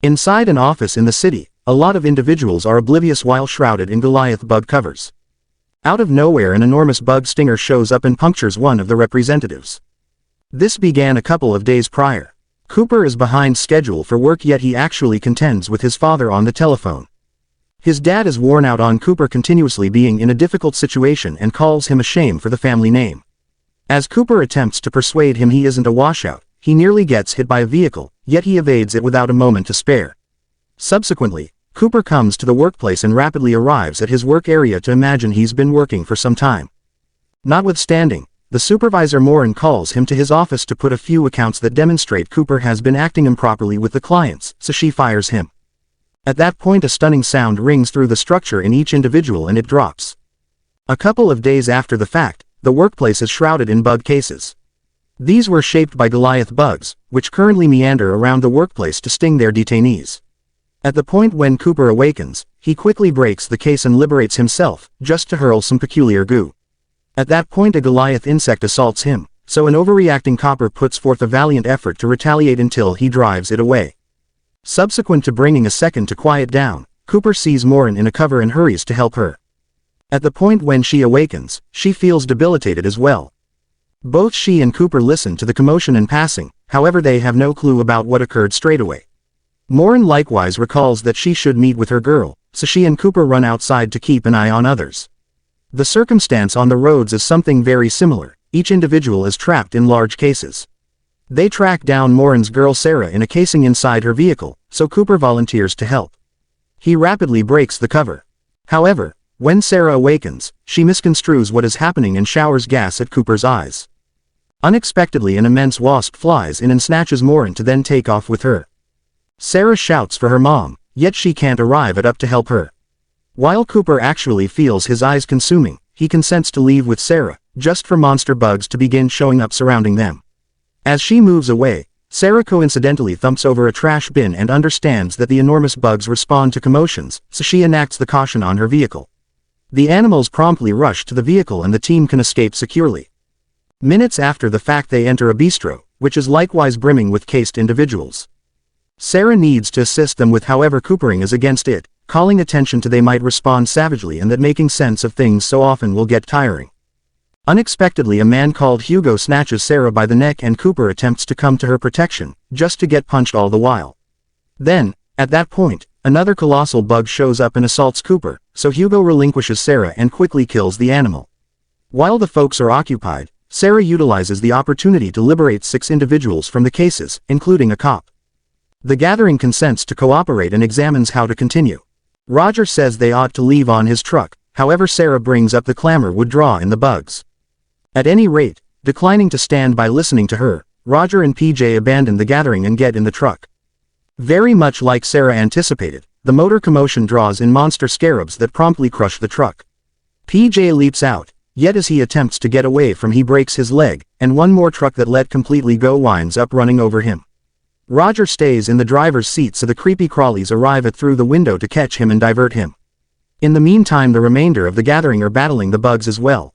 Inside an office in the city, a lot of individuals are oblivious while shrouded in Goliath bug covers. Out of nowhere an enormous bug stinger shows up and punctures one of the representatives. This began a couple of days prior. Cooper is behind schedule for work, yet he actually contends with his father on the telephone. His dad is worn out on Cooper continuously being in a difficult situation and calls him a shame for the family name. As Cooper attempts to persuade him he isn't a washout, he nearly gets hit by a vehicle, yet he evades it without a moment to spare. Subsequently, Cooper comes to the workplace and rapidly arrives at his work area to imagine he's been working for some time. Notwithstanding, the supervisor Morin calls him to his office to put a few accounts that demonstrate Cooper has been acting improperly with the clients, so she fires him. At that point a stunning sound rings through the structure in each individual and it drops. A couple of days after the fact, the workplace is shrouded in bug cases. These were shaped by Goliath bugs, which currently meander around the workplace to sting their detainees. At the point when Cooper awakens, he quickly breaks the case and liberates himself, just to hurl some peculiar goo. At that point a Goliath insect assaults him, so an overreacting Cooper puts forth a valiant effort to retaliate until he drives it away. Subsequent to bringing a second to quiet down, Cooper sees Morin in a cover and hurries to help her. At the point when she awakens, she feels debilitated as well. Both she and Cooper listen to the commotion and passing, however they have no clue about what occurred straight away. Morin likewise recalls that she should meet with her girl, so she and Cooper run outside to keep an eye on others. The circumstance on the roads is something very similar, each individual is trapped in large cases. They track down Morin's girl Sarah in a casing inside her vehicle, so Cooper volunteers to help. He rapidly breaks the cover. However, when Sarah awakens, she misconstrues what is happening and showers gas at Cooper's eyes. Unexpectedly an immense wasp flies in and snatches Morin to then take off with her. Sarah shouts for her mom, yet she can't arrive up to help her. While Cooper actually feels his eyes consuming, he consents to leave with Sarah, just for monster bugs to begin showing up surrounding them. As she moves away, Sarah coincidentally thumps over a trash bin and understands that the enormous bugs respond to commotions, so she enacts the caution on her vehicle. The animals promptly rush to the vehicle and the team can escape securely. Minutes after the fact they enter a bistro, which is likewise brimming with cased individuals. Sarah needs to assist them with however Coopering is against it, calling attention to they might respond savagely and that making sense of things so often will get tiring. Unexpectedly a man called Hugo snatches Sarah by the neck and Cooper attempts to come to her protection, just to get punched all the while. Then, at that point, another colossal bug shows up and assaults Cooper, so Hugo relinquishes Sarah and quickly kills the animal. While the folks are occupied, Sarah utilizes the opportunity to liberate 6 individuals from the cases, including a cop. The gathering consents to cooperate and examines how to continue. Roger says they ought to leave on his truck, however Sarah brings up the clamor would draw in the bugs. At any rate, declining to stand by listening to her, Roger and PJ abandon the gathering and get in the truck. Very much like Sarah anticipated, the motor commotion draws in monster scarabs that promptly crush the truck. PJ leaps out, yet as he attempts to get away from he breaks his leg, and one more truck that let completely go winds up running over him. Roger stays in the driver's seat so the creepy crawlies arrive at through the window to catch him and divert him. In the meantime the remainder of the gathering are battling the bugs as well.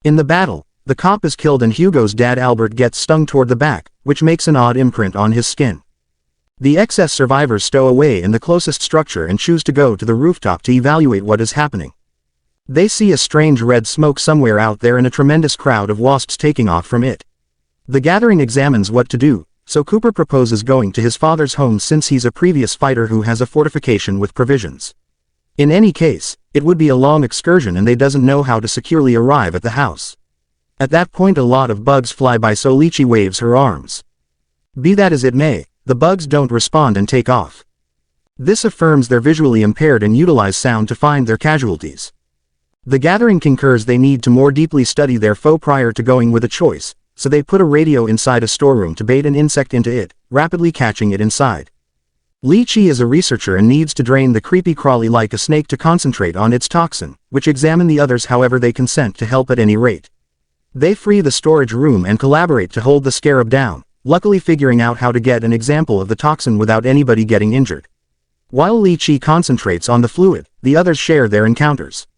In the battle, the cop is killed and Hugo's dad Albert gets stung toward the back, which makes an odd imprint on his skin. The excess survivors stow away in the closest structure and choose to go to the rooftop to evaluate what is happening. They see a strange red smoke somewhere out there and a tremendous crowd of wasps taking off from it. The gathering examines what to do, so Cooper proposes going to his father's home since he's a previous fighter who has a fortification with provisions. In any case, it would be a long excursion and they doesn't know how to securely arrive at the house. At that point a lot of bugs fly by so Lychee waves her arms. Be that as it may, the bugs don't respond and take off. This affirms they're visually impaired and utilize sound to find their casualties. The gathering concurs they need to more deeply study their foe prior to going with a choice, so they put a radio inside a storeroom to bait an insect into it, rapidly catching it inside. Lychee is a researcher and needs to drain the creepy crawly like a snake to concentrate on its toxin, which examine the others however they consent to help at any rate. They free the storage room and collaborate to hold the scarab down, luckily figuring out how to get an example of the toxin without anybody getting injured. While Lychee concentrates on the fluid, the others share their encounters.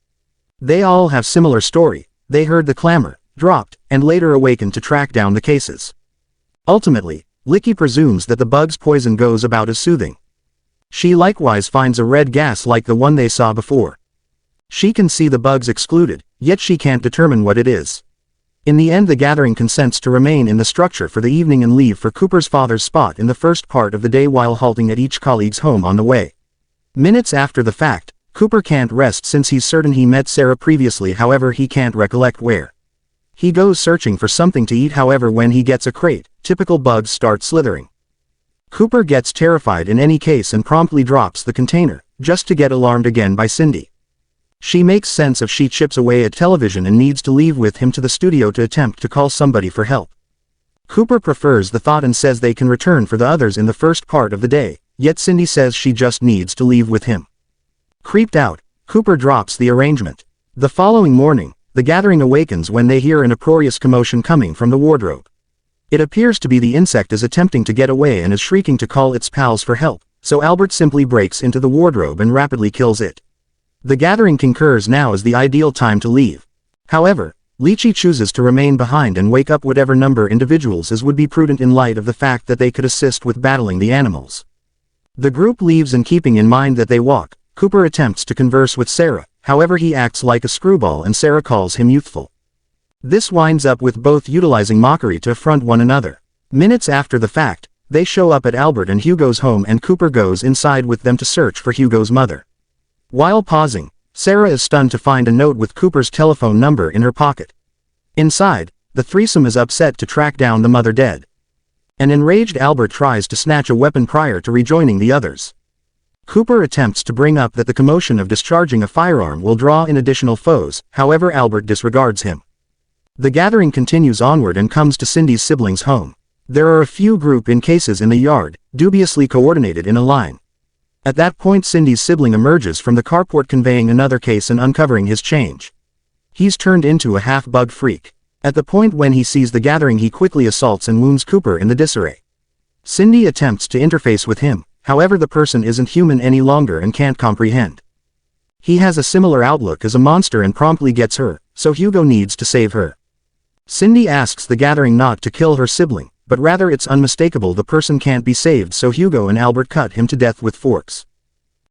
They all have similar story, they heard the clamor, dropped, and later awakened to track down the cases. Ultimately, Lychee presumes that the bug's poison goes about as soothing. She likewise finds a red gas like the one they saw before. She can see the bugs excluded, yet she can't determine what it is. In the end, the gathering consents to remain in the structure for the evening and leave for Cooper's father's spot in the first part of the day while halting at each colleague's home on the way. Minutes after the fact, Cooper can't rest since he's certain he met Sarah previously, however he can't recollect where. He goes searching for something to eat, however when he gets a crate, typical bugs start slithering. Cooper gets terrified in any case and promptly drops the container, just to get alarmed again by Cindy. She makes sense of she chips away at television and needs to leave with him to the studio to attempt to call somebody for help. Cooper prefers the thought and says they can return for the others in the first part of the day, yet Cindy says she just needs to leave with him. Creeped out, Cooper drops the arrangement. The following morning, the gathering awakens when they hear an uproarious commotion coming from the wardrobe. It appears to be the insect is attempting to get away and is shrieking to call its pals for help, so Albert simply breaks into the wardrobe and rapidly kills it. The gathering concurs now is the ideal time to leave. However, Leachy chooses to remain behind and wake up whatever number individuals as would be prudent in light of the fact that they could assist with battling the animals. The group leaves, and keeping in mind that they walk, Cooper attempts to converse with Sarah, however he acts like a screwball and Sarah calls him youthful. This winds up with both utilizing mockery to affront one another. Minutes after the fact, they show up at Albert and Hugo's home and Cooper goes inside with them to search for Hugo's mother. While pausing, Sarah is stunned to find a note with Cooper's telephone number in her pocket. Inside, the threesome is upset to track down the mother dead. An enraged Albert tries to snatch a weapon prior to rejoining the others. Cooper attempts to bring up that the commotion of discharging a firearm will draw in additional foes, however Albert disregards him. The gathering continues onward and comes to Cindy's siblings' home. There are a few group-in cases in the yard, dubiously coordinated in a line. At that point Cindy's sibling emerges from the carport conveying another case and uncovering his change. He's turned into a half-bug freak. At the point when he sees the gathering he quickly assaults and wounds Cooper in the disarray. Cindy attempts to interface with him, however the person isn't human any longer and can't comprehend. He has a similar outlook as a monster and promptly gets her, so Hugo needs to save her. Cindy asks the gathering not to kill her sibling, but rather it's unmistakable the person can't be saved, so Hugo and Albert cut him to death with forks.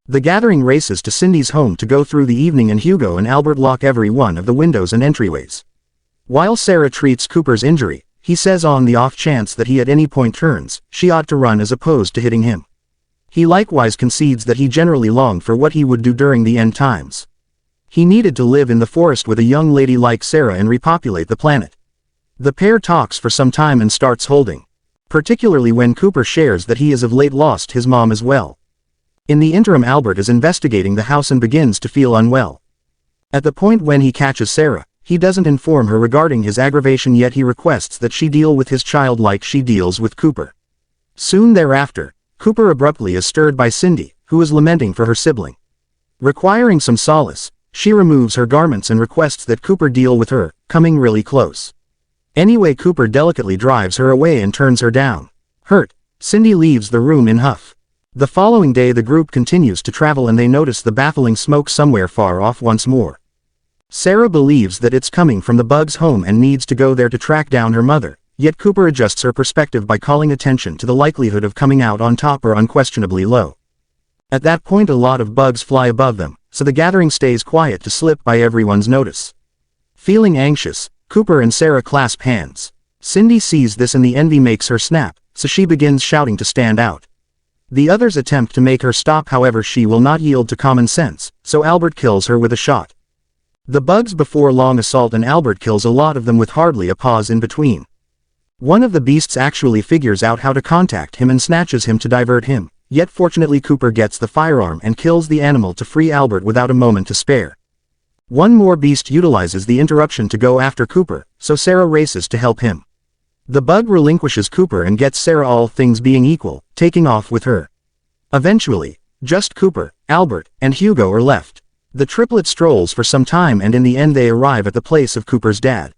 The gathering races to Cindy's home to go through the evening and Hugo and Albert lock every one of the windows and entryways. While Sarah treats Cooper's injury, he says on the off chance that he at any point turns, she ought to run as opposed to hitting him. He likewise concedes that he generally longed for what he would do during the end times. He needed to live in the forest with a young lady like Sarah and repopulate the planet. The pair talks for some time and starts holding. Particularly when Cooper shares that he has of late lost his mom as well. In the interim Albert is investigating the house and begins to feel unwell. At the point when he catches Sarah, he doesn't inform her regarding his aggravation, yet he requests that she deal with his child like she deals with Cooper. Soon thereafter, Cooper abruptly is stirred by Cindy, who is lamenting for her sibling. Requiring some solace, she removes her garments and requests that Cooper deal with her, coming really close. Anyway, Cooper delicately drives her away and turns her down. Hurt, Cindy leaves the room in huff. The following day the group continues to travel and they notice the baffling smoke somewhere far off once more. Sarah believes that it's coming from the bug's home and needs to go there to track down her mother, yet Cooper adjusts her perspective by calling attention to the likelihood of coming out on top are unquestionably low. At that point a lot of bugs fly above them, so the gathering stays quiet to slip by everyone's notice. Feeling anxious, Cooper and Sarah clasp hands. Cindy sees this and the envy makes her snap, so she begins shouting to stand out. The others attempt to make her stop, however she will not yield to common sense, so Albert kills her with a shot. The bugs before long assault and Albert kills a lot of them with hardly a pause in between. One of the beasts actually figures out how to contact him and snatches him to divert him, yet fortunately Cooper gets the firearm and kills the animal to free Albert without a moment to spare. One more beast utilizes the interruption to go after Cooper, so Sarah races to help him. The bug relinquishes Cooper and gets Sarah, all things being equal, taking off with her. Eventually, just Cooper, Albert, and Hugo are left. The triplet strolls for some time and in the end they arrive at the place of Cooper's dad,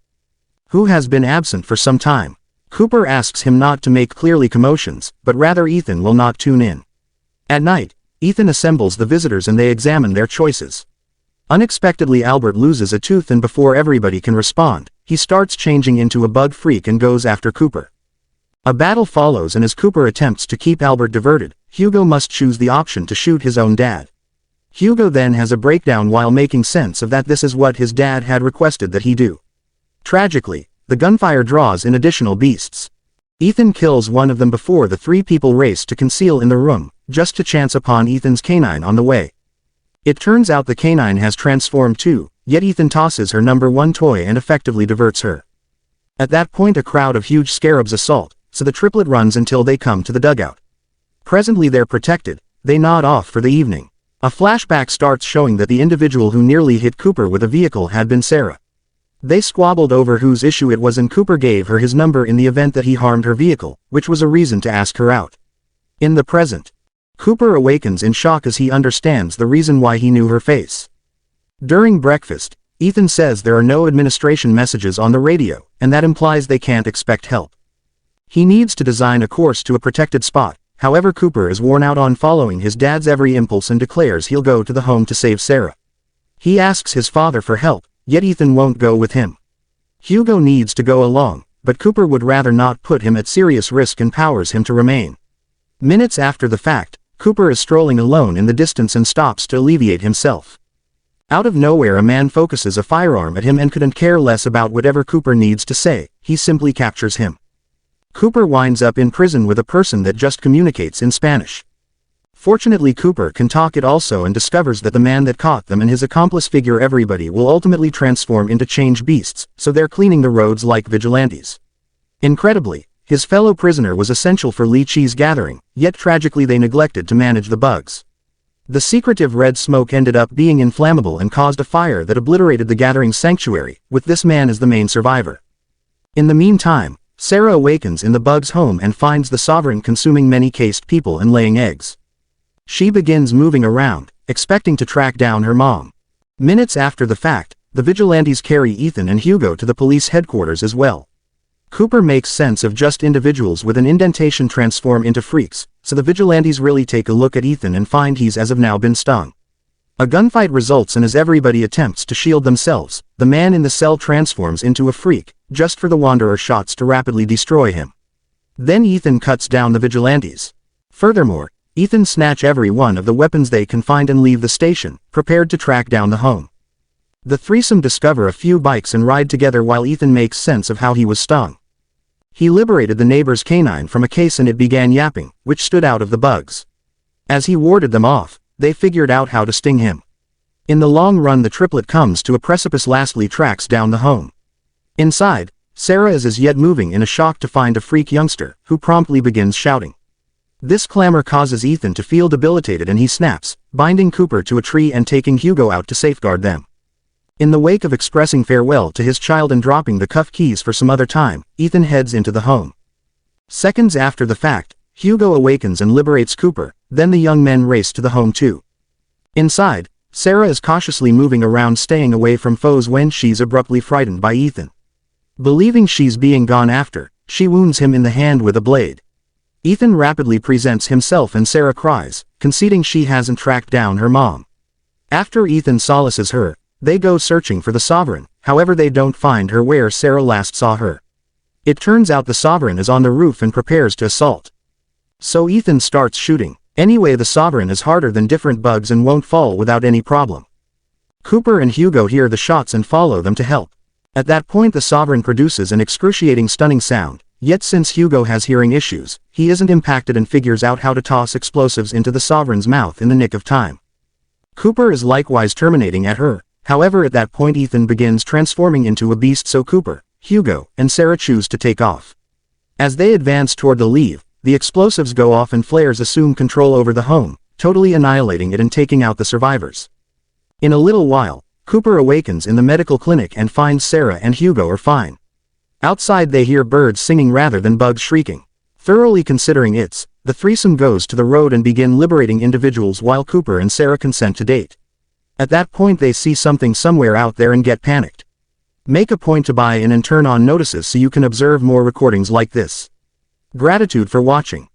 who has been absent for some time. Cooper asks him not to make clearly commotions, but rather Ethan will not tune in. At night, Ethan assembles the visitors and they examine their choices. Unexpectedly Albert loses a tooth and before everybody can respond, he starts changing into a bug freak and goes after Cooper. A battle follows, and as Cooper attempts to keep Albert diverted, Hugo must choose the option to shoot his own dad. Hugo then has a breakdown while making sense of that this is what his dad had requested that he do. Tragically, the gunfire draws in additional beasts. Ethan kills one of them before the three people race to conceal in the room, just to chance upon Ethan's canine on the way. It turns out the canine has transformed too, yet Ethan tosses her number one toy and effectively diverts her. At that point a crowd of huge scarabs assault, so the triplet runs until they come to the dugout. Presently they're protected, they nod off for the evening. A flashback starts showing that the individual who nearly hit Cooper with a vehicle had been Sarah. They squabbled over whose issue it was, and Cooper gave her his number in the event that he harmed her vehicle, which was a reason to ask her out. In the present, Cooper awakens in shock as he understands the reason why he knew her face. During breakfast, Ethan says there are no administration messages on the radio, and that implies they can't expect help. He needs to design a course to a protected spot. However, Cooper is worn out on following his dad's every impulse and declares he'll go to the home to save Sarah. He asks his father for help, yet Ethan won't go with him. Hugo needs to go along, but Cooper would rather not put him at serious risk and powers him to remain. Minutes after the fact, Cooper is strolling alone in the distance and stops to alleviate himself. Out of nowhere a man focuses a firearm at him and couldn't care less about whatever Cooper needs to say, he simply captures him. Cooper winds up in prison with a person that just communicates in Spanish. Fortunately Cooper can talk it also and discovers that the man that caught them and his accomplice figure everybody will ultimately transform into change beasts, so they're cleaning the roads like vigilantes. Incredibly, his fellow prisoner was essential for Li Chi's gathering, yet tragically they neglected to manage the bugs. The secretive red smoke ended up being inflammable and caused a fire that obliterated the gathering's sanctuary, with this man as the main survivor. In the meantime, Sarah awakens in the bug's home and finds the Sovereign consuming many cased people and laying eggs. She begins moving around, expecting to track down her mom. Minutes after the fact, the vigilantes carry Ethan and Hugo to the police headquarters as well. Cooper makes sense of just individuals with an indentation transform into freaks, so the vigilantes really take a look at Ethan and find he's as of now been stung. A gunfight results, and as everybody attempts to shield themselves, the man in the cell transforms into a freak, just for the Wanderer shots to rapidly destroy him. Then Ethan cuts down the vigilantes. Furthermore, Ethan snatch every one of the weapons they can find and leave the station, prepared to track down the home. The threesome discover a few bikes and ride together while Ethan makes sense of how he was stung. He liberated the neighbor's canine from a case and it began yapping, which stood out of the bugs. As he warded them off, they figured out how to sting him. In the long run the triplet comes to a precipice, lastly tracks down the home. Inside, Sarah is as yet moving in a shock to find a freak youngster, who promptly begins shouting. This clamor causes Ethan to feel debilitated and he snaps, binding Cooper to a tree and taking Hugo out to safeguard them. In the wake of expressing farewell to his child and dropping the cuff keys for some other time, Ethan heads into the home. Seconds after the fact, Hugo awakens and liberates Cooper, then the young men race to the home too. Inside, Sarah is cautiously moving around, staying away from foes when she's abruptly frightened by Ethan. Believing she's being gone after, she wounds him in the hand with a blade. Ethan rapidly presents himself and Sarah cries, conceding she hasn't tracked down her mom. After Ethan solaces her, they go searching for the Sovereign, however they don't find her where Sarah last saw her. It turns out the Sovereign is on the roof and prepares to assault. So Ethan starts shooting. Anyway, the Sovereign is harder than different bugs and won't fall without any problem. Cooper and Hugo hear the shots and follow them to help. At that point the Sovereign produces an excruciating stunning sound, yet since Hugo has hearing issues, he isn't impacted and figures out how to toss explosives into the Sovereign's mouth in the nick of time. Cooper is likewise terminating at her, however at that point Ethan begins transforming into a beast, so Cooper, Hugo, and Sarah choose to take off. As they advance toward the leave, the explosives go off and flares assume control over the home, totally annihilating it and taking out the survivors. In a little while, Cooper awakens in the medical clinic and finds Sarah and Hugo are fine. Outside they hear birds singing rather than bugs shrieking. Thoroughly considering it, the threesome goes to the road and begin liberating individuals while Cooper and Sarah consent to date. At that point they see something somewhere out there and get panicked. Make a point to buy in and turn on notices so you can observe more recordings like this. Gratitude for watching.